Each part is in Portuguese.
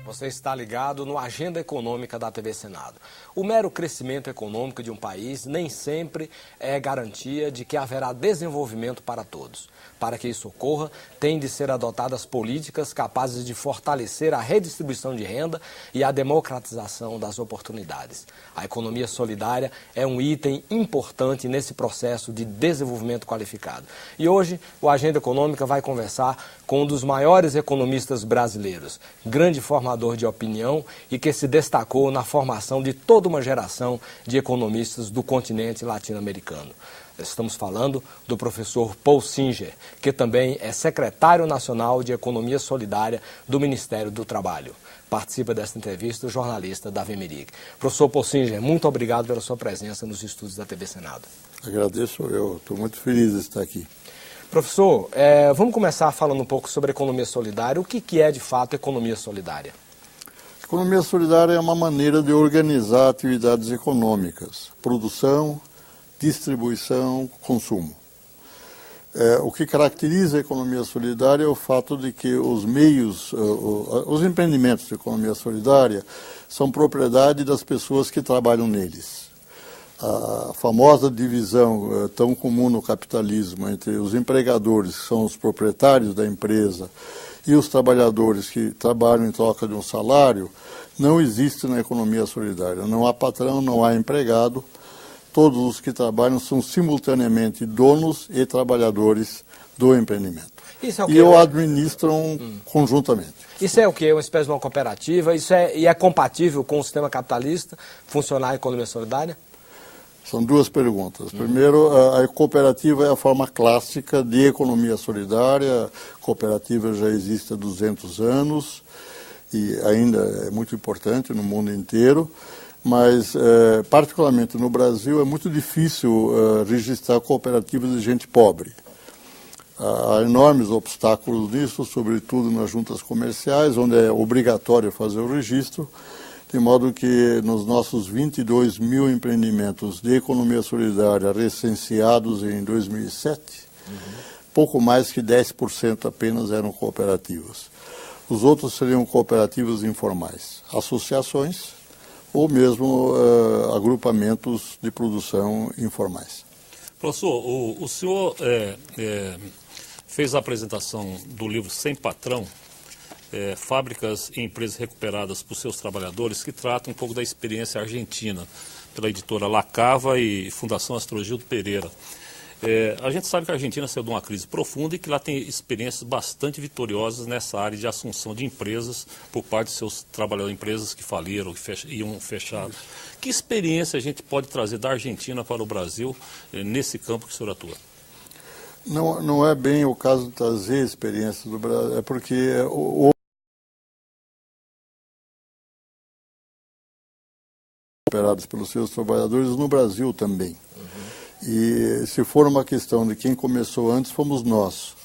Você está ligado no Agenda Econômica da TV Senado. O mero crescimento econômico de um país nem sempre é garantia de que haverá desenvolvimento para todos. Para que isso ocorra, têm de ser adotadas políticas capazes de fortalecer a redistribuição de renda e a democratização das oportunidades. A economia solidária é um item importante nesse processo de desenvolvimento qualificado. E hoje, o Agenda Econômica vai conversar com um dos maiores economistas brasileiros, grande formador de opinião e que se destacou na formação de toda uma geração de economistas do continente latino-americano. Estamos falando do professor Paul Singer, que também é secretário nacional de Economia Solidária do Ministério do Trabalho. Participa desta entrevista o jornalista Davi Merig. Professor Paul Singer, muito obrigado pela sua presença nos estúdios da TV Senado. Agradeço, eu estou muito feliz de estar aqui. Professor, vamos começar falando um pouco sobre economia solidária. O que é de fato economia solidária? Economia solidária é uma maneira de organizar atividades econômicas, produção, distribuição, consumo. O que caracteriza a economia solidária é o fato de que os meios, os empreendimentos de economia solidária são propriedade das pessoas que trabalham neles. A famosa divisão tão comum no capitalismo entre os empregadores, que são os proprietários da empresa, e os trabalhadores que trabalham em troca de um salário, não existe na economia solidária. Não há patrão, não há empregado. Todos os que trabalham são simultaneamente donos e trabalhadores do empreendimento. E o administram conjuntamente. Isso é o quê? Uma espécie de uma cooperativa? E é compatível com o sistema capitalista funcionar a economia solidária? São duas perguntas. Primeiro, a cooperativa é a forma clássica de economia solidária. A cooperativa já existe há 200 anos e ainda é muito importante no mundo inteiro. Mas, particularmente no Brasil, é muito difícil registrar cooperativas de gente pobre. Há enormes obstáculos nisso, sobretudo nas juntas comerciais, onde é obrigatório fazer o registro, de modo que nos nossos 22 mil empreendimentos de economia solidária recenseados em 2007, pouco mais que 10% apenas eram cooperativas. Os outros seriam cooperativas informais, associações, ou mesmo agrupamentos de produção informais. Professor, o senhor fez a apresentação do livro Sem Patrão, Fábricas e Empresas Recuperadas por Seus Trabalhadores, que trata um pouco da experiência argentina, pela editora La Cava e Fundação Astrogildo Pereira. A gente sabe que a Argentina saiu de uma crise profunda e que lá tem experiências bastante vitoriosas nessa área de assunção de empresas por parte de seus trabalhadores, empresas que faliram, que iam fechar. Que experiência a gente pode trazer da Argentina para o Brasil nesse campo que o senhor atua? Não é bem o caso de trazer experiências do Brasil, é porque operados pelos seus trabalhadores no Brasil também. E se for uma questão de quem começou antes, fomos nós.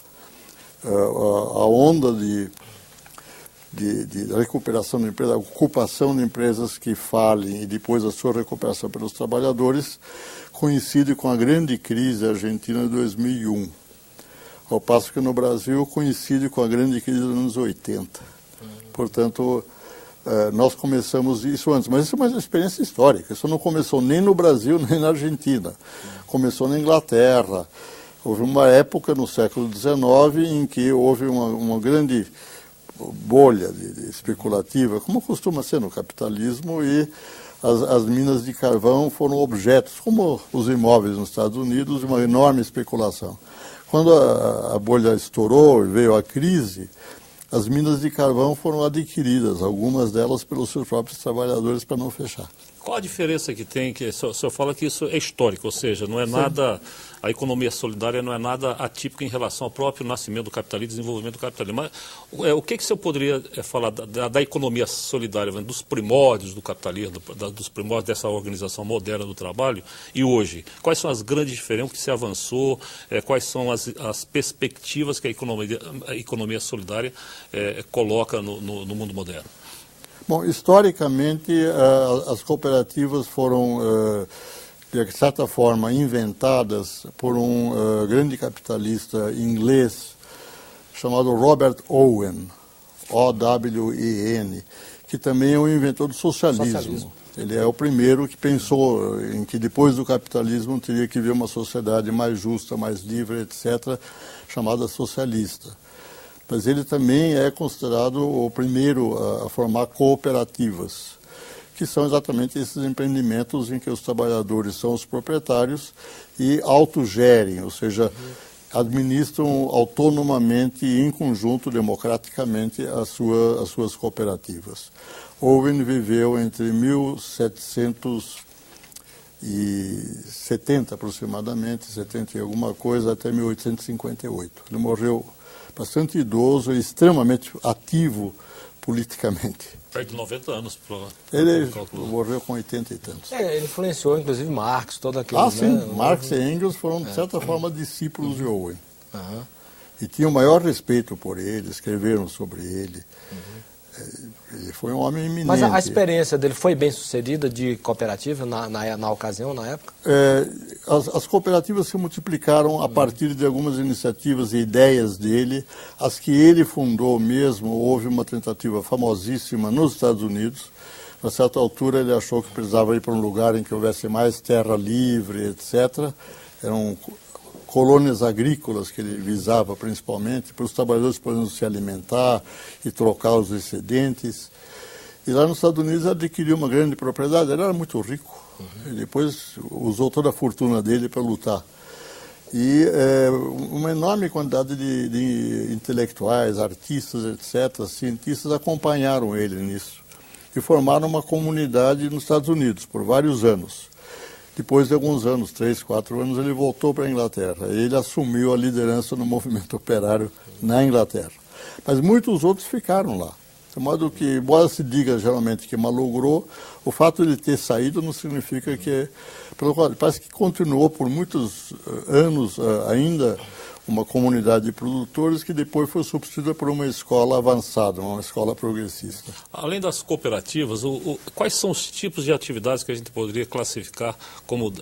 A onda de recuperação de empresas, a ocupação de empresas que falem e depois a sua recuperação pelos trabalhadores, coincide com a grande crise argentina de 2001. Ao passo que no Brasil coincide com a grande crise dos anos 80. Portanto, nós começamos isso antes, mas isso é uma experiência histórica. Isso não começou nem no Brasil, nem na Argentina. Começou na Inglaterra. Houve uma época no século XIX em que houve uma grande bolha especulativa, como costuma ser no capitalismo, e as minas de carvão foram objetos, como os imóveis nos Estados Unidos, de uma enorme especulação. Quando a bolha estourou e veio a crise, as minas de carvão foram adquiridas, algumas delas pelos seus próprios trabalhadores para não fechar. Qual a diferença que tem, que o senhor fala que isso é histórico, ou seja, não é nada, a economia solidária não é nada atípica em relação ao próprio nascimento do capitalismo, desenvolvimento do capitalismo. Mas o que o senhor poderia falar da economia solidária, dos primórdios do capitalismo, dos primórdios dessa organização moderna do trabalho e hoje? Quais são as grandes diferenças que se avançou, quais são as perspectivas que a economia solidária coloca no mundo moderno? Bom, historicamente, as cooperativas foram, de certa forma, inventadas por um grande capitalista inglês chamado Robert Owen. Owen, que também é um inventor do socialismo. Ele é o primeiro que pensou em que depois do capitalismo teria que haver uma sociedade mais justa, mais livre, etc., chamada socialista. Mas ele também é considerado o primeiro a formar cooperativas, que são exatamente esses empreendimentos em que os trabalhadores são os proprietários e autogerem, ou seja, administram autonomamente e em conjunto, democraticamente, as suas cooperativas. Owen viveu entre 1770 aproximadamente, 70 e alguma coisa, até 1858. Ele morreu bastante idoso e extremamente ativo politicamente. Perto de 90 anos. Ele morreu com 80 e tantos. Ele influenciou, inclusive, Marx, todo aquele... Sim. Marx e Engels foram, de certa forma, discípulos de Owen. E tinham o maior respeito por ele, escreveram sobre ele. Ele foi um homem eminente. Mas a experiência dele foi bem sucedida de cooperativa na ocasião, na época? As cooperativas se multiplicaram a partir de algumas iniciativas e ideias dele. As que ele fundou mesmo, houve uma tentativa famosíssima nos Estados Unidos. A certa altura ele achou que precisava ir para um lugar em que houvesse mais terra livre, etc. Eram colônias agrícolas que ele visava principalmente, para os trabalhadores poderem se alimentar e trocar os excedentes. E lá nos Estados Unidos ele adquiriu uma grande propriedade, ele era muito rico, e depois usou toda a fortuna dele para lutar. E uma enorme quantidade de intelectuais, artistas, etc., cientistas acompanharam ele nisso e formaram uma comunidade nos Estados Unidos por vários anos. Depois de alguns anos, 3, 4 anos, ele voltou para a Inglaterra. Ele assumiu a liderança no movimento operário na Inglaterra. Mas muitos outros ficaram lá. De modo que, embora se diga geralmente que malogrou, o fato de ele ter saído não significa que... Pelo contrário, parece que continuou por muitos anos ainda uma comunidade de produtores que depois foi substituída por uma escola avançada, uma escola progressista. Além das cooperativas, quais são os tipos de atividades que a gente poderia classificar como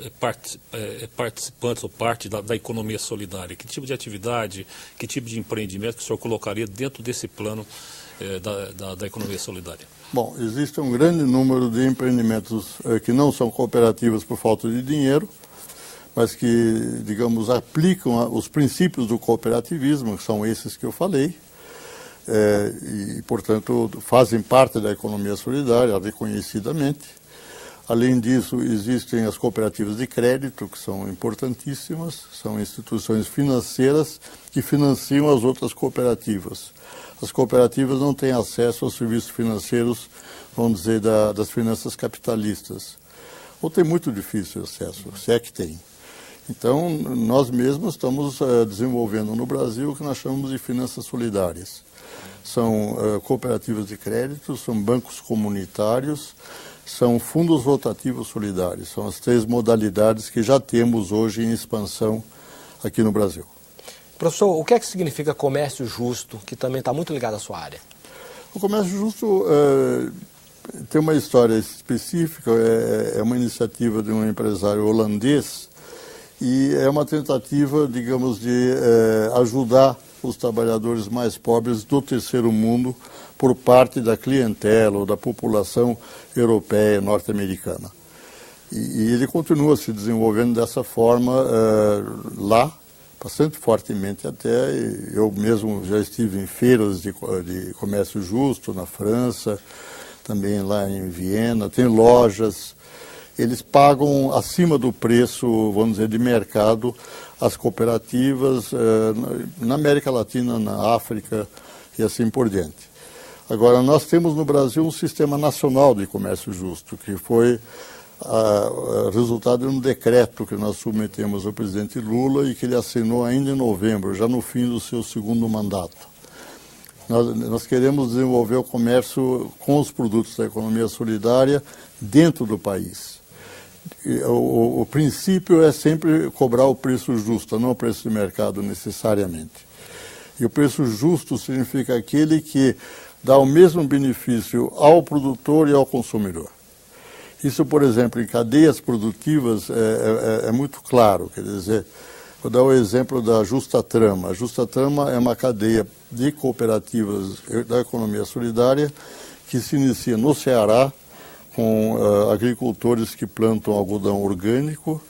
participantes ou parte da economia solidária? Que tipo de atividade, que tipo de empreendimento que o senhor colocaria dentro desse plano da economia solidária? Bom, existe um grande número de empreendimentos que não são cooperativas por falta de dinheiro, mas que, digamos, aplicam os princípios do cooperativismo, que são esses que eu falei, e, portanto, fazem parte da economia solidária, reconhecidamente. Além disso, existem as cooperativas de crédito, que são importantíssimas, são instituições financeiras que financiam as outras cooperativas. As cooperativas não têm acesso aos serviços financeiros, vamos dizer, das finanças capitalistas. Ou tem muito difícil acesso, se é que tem. Então, nós mesmos estamos desenvolvendo no Brasil o que nós chamamos de finanças solidárias. São cooperativas de crédito, são bancos comunitários, são fundos rotativos solidários. São as 3 modalidades que já temos hoje em expansão aqui no Brasil. Professor, o que é que significa comércio justo, que também está muito ligado à sua área? O comércio justo tem uma história específica, é uma iniciativa de um empresário holandês, e é uma tentativa, digamos, de ajudar os trabalhadores mais pobres do terceiro mundo por parte da clientela ou da população europeia e norte-americana. E ele continua se desenvolvendo dessa forma lá, bastante fortemente até. Eu mesmo já estive em feiras de comércio justo na França, também lá em Viena, tem lojas. Eles pagam acima do preço, vamos dizer, de mercado, as cooperativas na América Latina, na África e assim por diante. Agora, nós temos no Brasil um sistema nacional de comércio justo, que foi resultado de um decreto que nós submetemos ao presidente Lula e que ele assinou ainda em novembro, já no fim do seu segundo mandato. Nós queremos desenvolver o comércio com os produtos da economia solidária dentro do país. O princípio é sempre cobrar o preço justo, não o preço de mercado necessariamente. E o preço justo significa aquele que dá o mesmo benefício ao produtor e ao consumidor. Isso, por exemplo, em cadeias produtivas é muito claro. Quer dizer, vou dar o exemplo da Justa Trama. A Justa Trama é uma cadeia de cooperativas da economia solidária que se inicia no Ceará com agricultores que plantam algodão orgânico,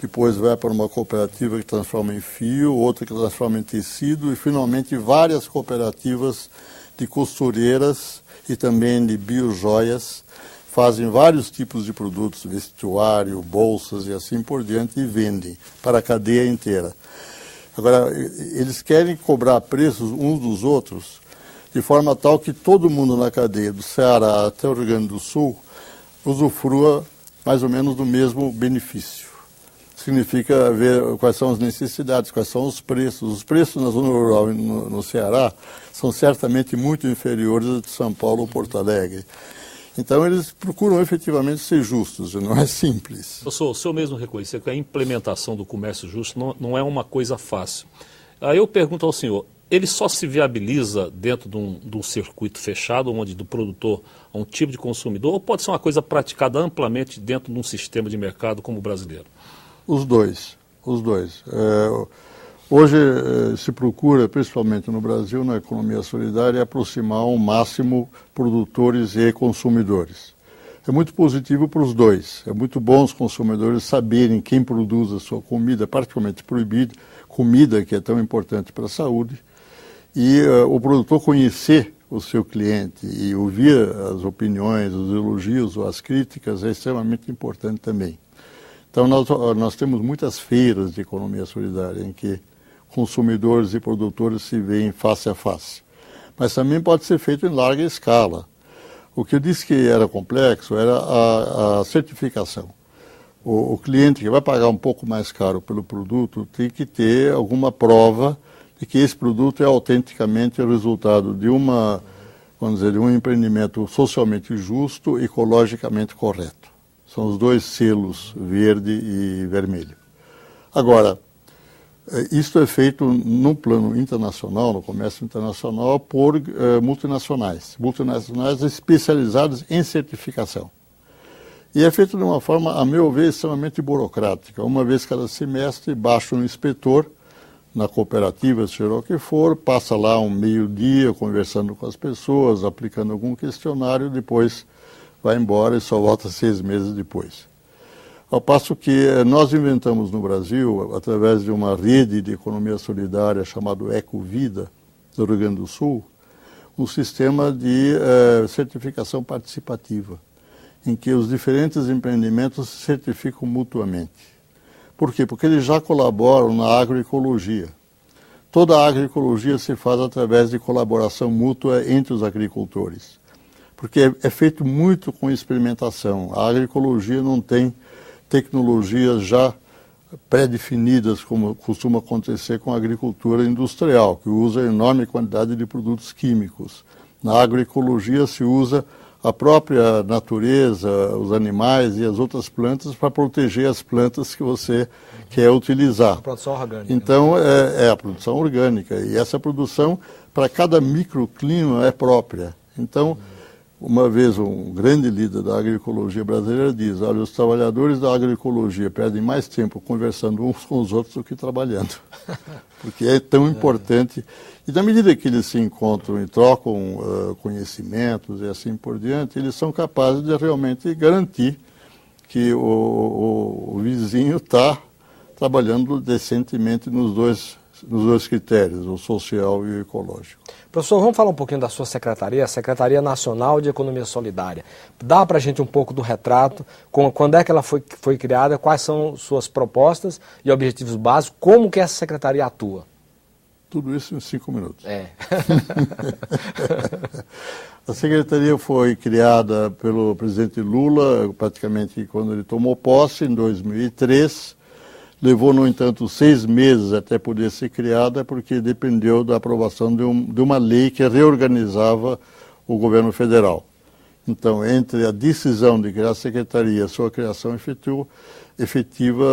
depois vai para uma cooperativa que transforma em fio, outra que transforma em tecido e finalmente várias cooperativas de costureiras e também de biojoias fazem vários tipos de produtos, vestuário, bolsas e assim por diante e vendem para a cadeia inteira. Agora, eles querem cobrar preços uns dos outros de forma tal que todo mundo na cadeia, do Ceará até o Rio Grande do Sul, usufrua mais ou menos do mesmo benefício. Significa ver quais são as necessidades, quais são os preços. Os preços na zona rural e no Ceará são certamente muito inferiores a de São Paulo ou Porto Alegre. Então, eles procuram efetivamente ser justos, não é simples. Professor, o senhor mesmo reconheceu que a implementação do comércio justo não é uma coisa fácil. Aí eu pergunto ao senhor, ele só se viabiliza dentro de um circuito fechado, onde do produtor a um tipo de consumidor, ou pode ser uma coisa praticada amplamente dentro de um sistema de mercado como o brasileiro? Os dois. Hoje se procura, principalmente no Brasil, na economia solidária, aproximar ao máximo produtores e consumidores. É muito positivo para os dois. É muito bom os consumidores saberem quem produz a sua comida, particularmente proibida, comida que é tão importante para a saúde, e o produtor conhecer o seu cliente e ouvir as opiniões, os elogios ou as críticas é extremamente importante também. Então, nós temos muitas feiras de economia solidária em que consumidores e produtores se veem face a face. Mas também pode ser feito em larga escala. O que eu disse que era complexo era a certificação. O cliente que vai pagar um pouco mais caro pelo produto tem que ter alguma prova de que esse produto é autenticamente o resultado de de um empreendimento socialmente justo e ecologicamente correto. São os dois selos, verde e vermelho. Agora, isto é feito no plano internacional, no comércio internacional, por multinacionais especializadas em certificação. E é feito de uma forma, a meu ver, extremamente burocrática. Uma vez cada semestre, baixa um inspetor na cooperativa, seja o que for, passa lá um meio-dia conversando com as pessoas, aplicando algum questionário, depois vai embora e só volta 6 meses depois. Ao passo que nós inventamos no Brasil, através de uma rede de economia solidária chamada Ecovida, do Rio Grande do Sul, um sistema de certificação participativa, em que os diferentes empreendimentos se certificam mutuamente. Por quê? Porque eles já colaboram na agroecologia. Toda a agroecologia se faz através de colaboração mútua entre os agricultores. Porque é feito muito com experimentação. A agroecologia não tem tecnologias já pré-definidas, como costuma acontecer com a agricultura industrial, que usa enorme quantidade de produtos químicos. Na agroecologia se usa a própria natureza, os animais e as outras plantas para proteger as plantas que você quer utilizar. A produção orgânica. Então, é a produção orgânica. E essa produção, para cada microclima, é própria. Então, uma vez um grande líder da agroecologia brasileira diz, olha, os trabalhadores da agroecologia perdem mais tempo conversando uns com os outros do que trabalhando. Porque é tão importante. E na medida que eles se encontram e trocam conhecimentos e assim por diante, eles são capazes de realmente garantir que o vizinho está trabalhando decentemente nos dois critérios, o social e o ecológico. Professor, vamos falar um pouquinho da sua secretaria, a Secretaria Nacional de Economia Solidária. Dá para a gente um pouco do retrato, quando é que ela foi criada, quais são suas propostas e objetivos básicos, como que essa secretaria atua? Tudo isso em 5 minutos. A secretaria foi criada pelo presidente Lula, praticamente quando ele tomou posse, em 2003. Levou, no entanto, 6 meses até poder ser criada, porque dependeu da aprovação de uma lei que reorganizava o governo federal. Então, entre a decisão de criar a secretaria e a sua criação efetiva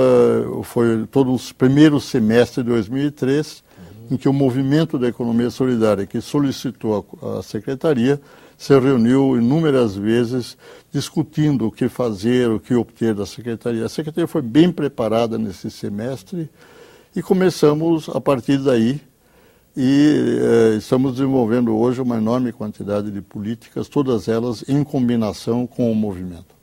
foi todo o primeiro semestre de 2003, em que o movimento da economia solidária que solicitou a secretaria se reuniu inúmeras vezes discutindo o que fazer, o que obter da secretaria. A secretaria foi bem preparada nesse semestre e começamos, a partir daí, e estamos desenvolvendo hoje uma enorme quantidade de políticas, todas elas em combinação com o movimento.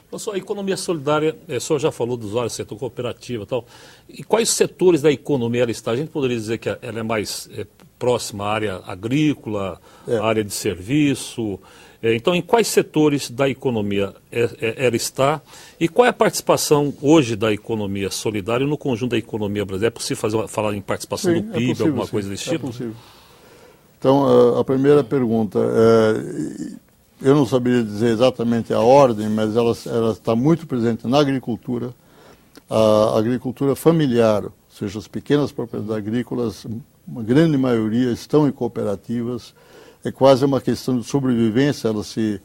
Professor, a economia solidária, o senhor já falou dos vários setores, cooperativa e tal. E quais setores da economia ela está? A gente poderia dizer que ela é mais próxima à área agrícola, à área de serviço. Então, em quais setores da economia ela está? E qual é a participação hoje da economia solidária no conjunto da economia brasileira? É possível falar em participação do PIB, possível, alguma coisa desse tipo? É possível. Então, a primeira pergunta, eu não saberia dizer exatamente a ordem, mas ela está muito presente na agricultura, a agricultura familiar, ou seja, as pequenas propriedades agrícolas, uma grande maioria estão em cooperativas. É quase uma questão de sobrevivência elas se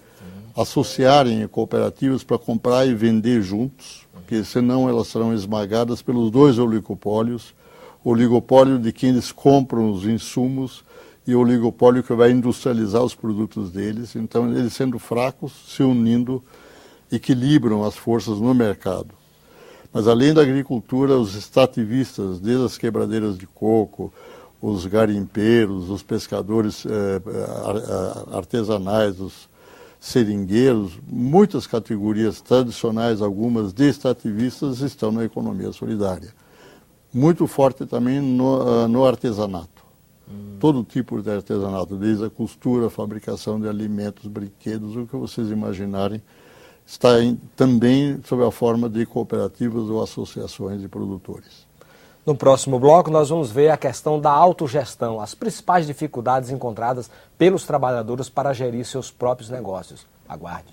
associarem em cooperativas para comprar e vender juntos, porque senão elas serão esmagadas pelos dois oligopólios, o oligopólio de quem eles compram os insumos e o oligopólio que vai industrializar os produtos deles. Então, eles sendo fracos, se unindo, equilibram as forças no mercado. Mas além da agricultura, os extrativistas, desde as quebradeiras de coco, os garimpeiros, os pescadores artesanais, os seringueiros, muitas categorias tradicionais, algumas de extrativistas, estão na economia solidária. Muito forte também no artesanato. Todo tipo de artesanato, desde a costura, a fabricação de alimentos, brinquedos, o que vocês imaginarem, está também sob a forma de cooperativas ou associações de produtores. No próximo bloco, nós vamos ver a questão da autogestão, as principais dificuldades encontradas pelos trabalhadores para gerir seus próprios negócios. Aguarde.